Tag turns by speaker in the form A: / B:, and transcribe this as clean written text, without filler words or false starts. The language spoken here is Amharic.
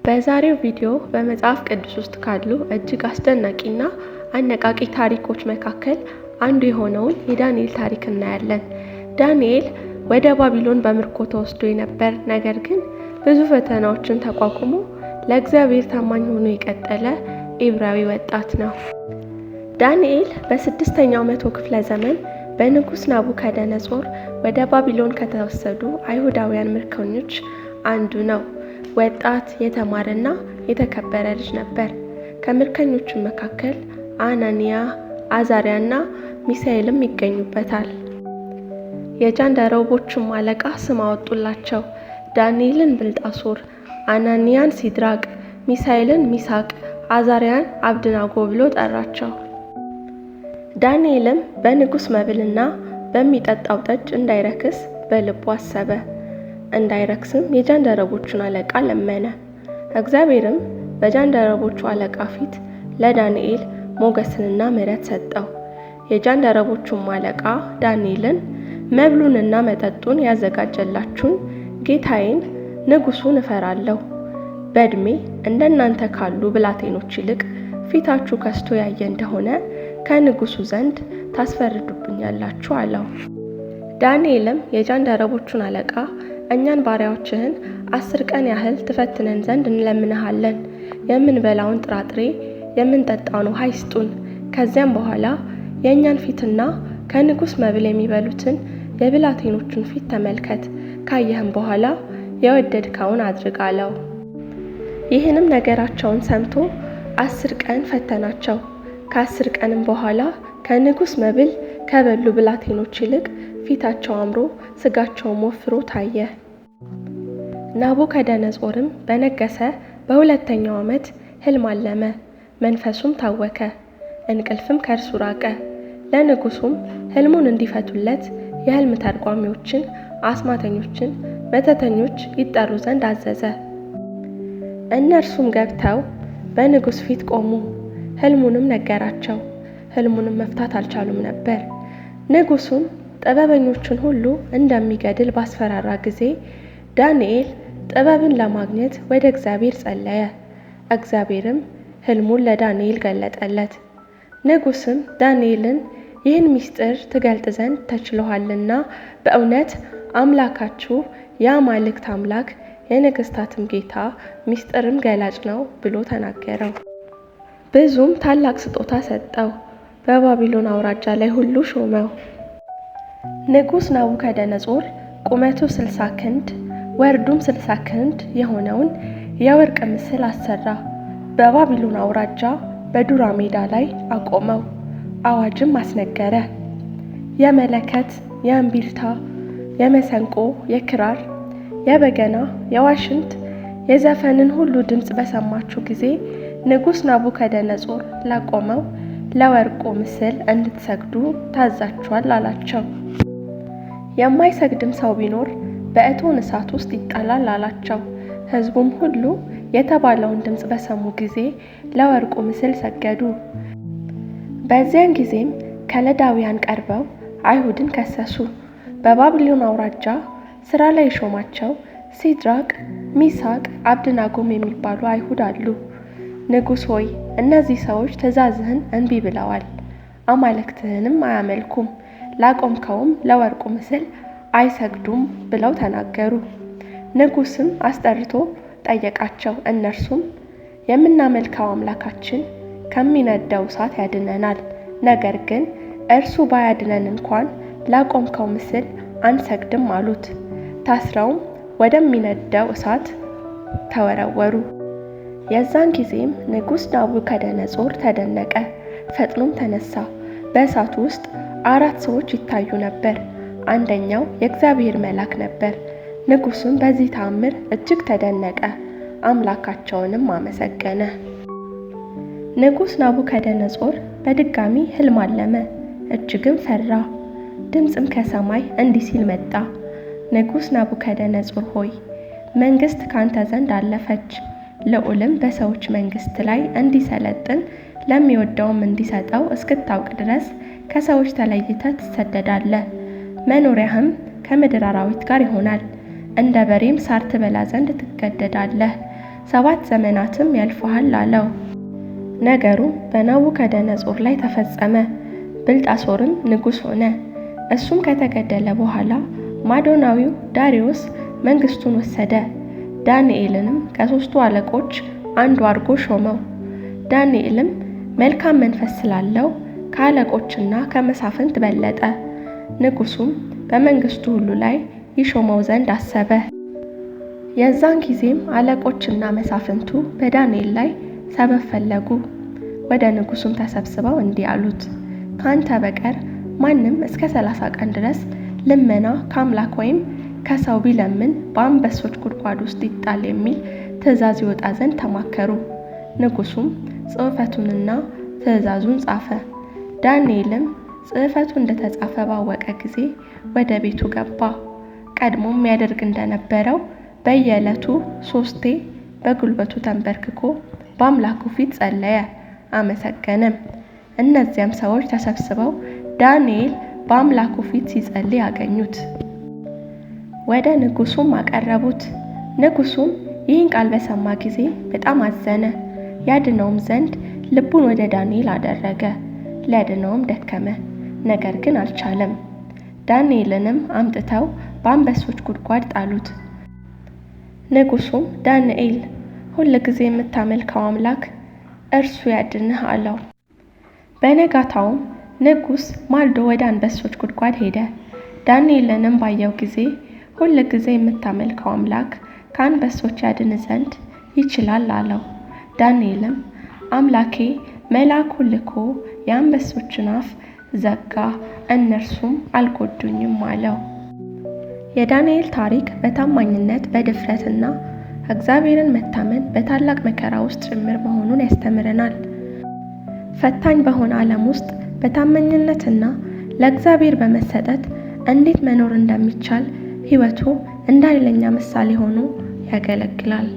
A: በዛሬው ቪዲዮ በመጽሐፍ ቅዱስ ውስጥ ካሉ እጅግ አስደናቂና አነቃቂ ታሪኮች መካከል አንዱ የሆነውን የዳንኤል ታሪክ እናያለን። ዳንኤል ወደ ባቢሎን በምርኮ ተወስዶ የነበር ነገር ግን ብዙ ፈተናዎችን ተቋቁሞ ለእግዚአብሔር ታማኝ ሆኖ የቀጠለ ዕብራዊ ወጣት ነው። ዳንኤል በ6ኛው መቶ ክፍለ ዘመን በንጉሥ ናቡከደነጾር ወደ ባቢሎን ከተወሰዱ አይሁዳውያን ምርኮኞች አንዱ ነው። ወጣት፣ የተማረና የተከበረ ልጅ ነበር። ከምርኮኞቹ መካከል አናንያ፣ አዛርያና ሚሳኤልም ይገኙበታል። የጃንደረቦቹም አለቃ ስም አወጡላቸው። ዳንኤልን ብልጣሶር፣ አናንያን ሲድራቅ፣ ሚሳኤልን ሚሳቅ፣ አዛርያን አብደናጎ ብሎ ጠራቸው። ዳንኤልም በንጉሥ መብልና በሚጠጣው ጠጅ እንዳይረክስ በልቡ አሰበ። እንዳይረክስም የጃንደረቦቹን አለቃ ለመነ። እግዚአብሔርም በጃንደረቦቹ አለቃ ፊት ለዳንኤል ሞገስንና ምሕረት ሰጠው። የጃንደረቦቹም አለቃ ዳንኤልን መብሉንና መጠጡን ያዘጋጀላችሁን ጌታዬን ንጉሡን እፈራለሁ። በዕድሜ እንደናንተ ካሉ ብላቴኖች ይልቅ ፊታችሁ ከስቶ ያየ እንደሆነ ከንጉሡ ዘንድ ታስፈርዱብኛላችሁ አለው። ዳንኤልም የጃንደረቦቹን አለቃ እኛን ባሪያዎችህን 10 ቀን ያህል ትፈትነን ዘንድ እንለምንሃለን። የምንበላውን ጥራጥሬ የምንጠጣውን ውሃ ይስጡን። ከዚያም በኋላ የእኛን ፊትና ከንጉሥ መብል የሚበሉትን የብላቴኖቹን ፊት ተመልከት። ካየህም በኋላ የወደድከውን አድርግ አለው። ይህንም ነገራቸውን ሰምቶ 10 ቀን ፈተናቸው። ከ10 ቀንም በኋላ ከንጉሥ መብል ከበሉ ብላቴኖች ይልቅ ፊታቸው አምሮ ስጋቸውም ወፍሮ ታየ። ናቡከደነጾርም በነገሰ በ2ኛው ዓመት ሕልም አለመ። መንፈሱም ታወከ፣ እንቅልፍም ከእርሱ ራቀ። ለንጉሡም ሕልሙን እንዲፈቱለት የሕልም ተርጓሚዎችን፣ አስማተኞችን፣ መተተኞች ይጠሩ ዘንድ አዘዘ። እነርሱም ገብተው በንጉሥ ፊት ቆሙ። ሕልሙንም ነገራቸው። ሕልሙንም መፍታት አልቻሉም ነበር። ንጉሡም ጥበበኞቹን ሁሉ እንደሚገድል ባስፈራራ ጊዜ ዳንኤል ጥበብን ለማግኘት ወደ እግዚአብሔር ጸለየ። እግዚአብሔርም ሕልሙን ለዳንኤል ገለጠለት። ንጉሥም ዳንኤልን ይህን ምስጢር ትገልጥ ዘንድ ተችሎሃልና በእውነት አምላካችሁ የአማልክት አምላክ የነገሥታትም ጌታ ምስጢርም ገላጭ ነው ብሎ ተናገረው። ብዙም ታላቅ ስጦታ ሰጠው። በባቢሎን አውራጃ ላይ ሁሉ ሾመው። ንጉሥ ናቡከደነጾር ቁመቱ 60 ክንድ ወርዱም 60 ክንድ የሆነውን የወርቅ ምስል አሰራ። በባቢሎን አውራጃ በዱራ ሜዳ ላይ አቆመው። አዋጅም አስነገረ። የመለከት፣ የእምቢልታ፣ የመሰንቆ፣ የክራር፣ የበገና፣ የዋሽንት፣ የዘፈንን ሁሉ ድምፅ በሰማችሁ ጊዜ ንጉሥ ናቡከደነጾር ላቆመው ለወርቁ ምስል እንድትሰግዱ ታዛችኋል አላቸው። የማይሰግድም ሰው ቢኖር በእቶን እሳት ውስጥ ይጣላል አላቸው። ሕዝቡም ሁሉ የተባለውን ድምፅ በሰሙ ጊዜ ለወርቁ ምስል ሰገዱ። በዚያን ጊዜም ከለዳውያን ቀርበው አይሁድን ከሰሱ። በባቢሎን አውራጃ ሥራ ላይ የሾማቸው ሲድራቅ፣ ሚሳቅ፣ አብደናጎም የሚባሉ አይሁድ አሉ። ንጉሥ ሆይ እነዚህ ሰዎች ትእዛዝህን እንቢ ብለዋል፣ አማልክትህንም አያመልኩም፣ ላቆምከውም ለወርቁ ምስል አይሰግዱም ብለው ተናገሩ። ንጉሥም አስጠርቶ ጠየቃቸው። እነርሱም የምናመልከው አምላካችን ከሚነደው እሳት ያድነናል፣ ነገር ግን እርሱ ባያድነን እንኳን ላቆምከው ምስል አንሰግድም አሉት። ታስረውም ወደሚነደው እሳት ተወረወሩ። የዛን ጊዜም ንጉሥ ናቡከደነጾር ተደነቀ፣ ፈጥኖም ተነሳ። በእሳቱ ውስጥ 4 ሰዎች ይታዩ ነበር። አንደኛው የእግዚአብሔር መልአክ ነበር። ንጉሡም በዚህ ተአምር እጅግ ተደነቀ፣ አምላካቸውንም አመሰገነ። ንጉሥ ናቡከደነጾር በድጋሚ ሕልም አለመ፣ እጅግም ፈራ። ድምፅም ከሰማይ እንዲህ ሲል መጣ፣ ንጉሥ ናቡከደነጾር ሆይ መንግሥት ካንተ ዘንድ አለፈች። ልዑልም በሰዎች መንግሥት ላይ እንዲሰለጥን ለሚወደውም እንዲሰጠው እስክታውቅ ድረስ ከሰዎች ተለይተህ ትሰደዳለህ። መኖሪያህም ከምድር አራዊት ጋር ይሆናል። እንደ በሬም ሳር ትበላ ዘንድ ትገደዳለህ። 7 ዘመናትም ያልፉሃል አለው። ነገሩ በናቡከደነፆር ላይ ተፈጸመ። ብልጣሶርም ንጉሥ ሆነ። እሱም ከተገደለ በኋላ ማዶናዊው ዳርዮስ መንግስቱን ወሰደ። ዳንኤልንም ከ3ቱ አለቆች አንዱ አድርጎ ሾመው። ዳንኤልም መልካም መንፈስ ስላለው ከአለቆችና ከመሳፍንት በለጠ። ንጉሡም በመንግስቱ ሁሉ ላይ ይሾመው ዘንድ አሰበ። የዛን ጊዜም አለቆችና መሳፍንቱ በዳንኤል ላይ ሰበብ ፈለጉ። ወደ ንጉሡም ተሰብስበው እንዲህ አሉት፣ ካንተ በቀር ማንም እስከ 30 ቀን ድረስ ልመና ከአምላክ ወይም ከሰው ቢለምን በአንበሶች ጉድጓድ ውስጥ ይጣል የሚል ትእዛዝ ይወጣ ዘንድ ተማከሩ። ንጉሡም ጽሕፈቱንና ትእዛዙን ጻፈ። ዳንኤልም ጽሕፈቱ እንደተጻፈ ባወቀ ጊዜ ወደ ቤቱ ገባ። ቀድሞም ያደርግ እንደነበረው በየዕለቱ 3ቴ በጉልበቱ ተንበርክኮ በአምላኩ ፊት ጸለየ፣ አመሰገነም። እነዚያም ሰዎች ተሰብስበው ዳንኤል በአምላኩ ፊት ሲጸልይ አገኙት። ወደ ንጉሡም አቀረቡት። ንጉሡም ይህን ቃል በሰማ ጊዜ በጣም አዘነ። ያድነውም ዘንድ ልቡን ወደ ዳንኤል አደረገ። ሊያድነውም ደከመ፣ ነገር ግን አልቻለም። ዳንኤልንም አምጥተው በአንበሶች ጉድጓድ ጣሉት። ንጉሡም ዳንኤል ሁል ጊዜ የምታመልከው አምላክ እርሱ ያድንህ አለው። በነጋታውም ንጉሥ ማልዶ ወደ አንበሶች ጉድጓድ ሄደ። ዳንኤልንም ባየው ጊዜ ሁል ጊዜ የምታመልከው አምላክ ከአንበሶች ያድን ዘንድ ይችላል አለው። ዳንኤልም አምላኬ መልአኩን ልኮ የአንበሶችን አፍ ዘጋ፣ እነርሱም አልጎዱኝም አለው። የዳንኤል ታሪክ በታማኝነት በድፍረትና እግዚአብሔርን መታመን በታላቅ መከራ ውስጥ ጭምር መሆኑን ያስተምረናል። ፈታኝ በሆነ ዓለም ውስጥ በታማኝነትና ለእግዚአብሔር በመሰጠት እንዴት መኖር እንደሚቻል ሕይወቱ እንደ ኃይለኛ ምሳሌ ሆኖ ያገለግላል።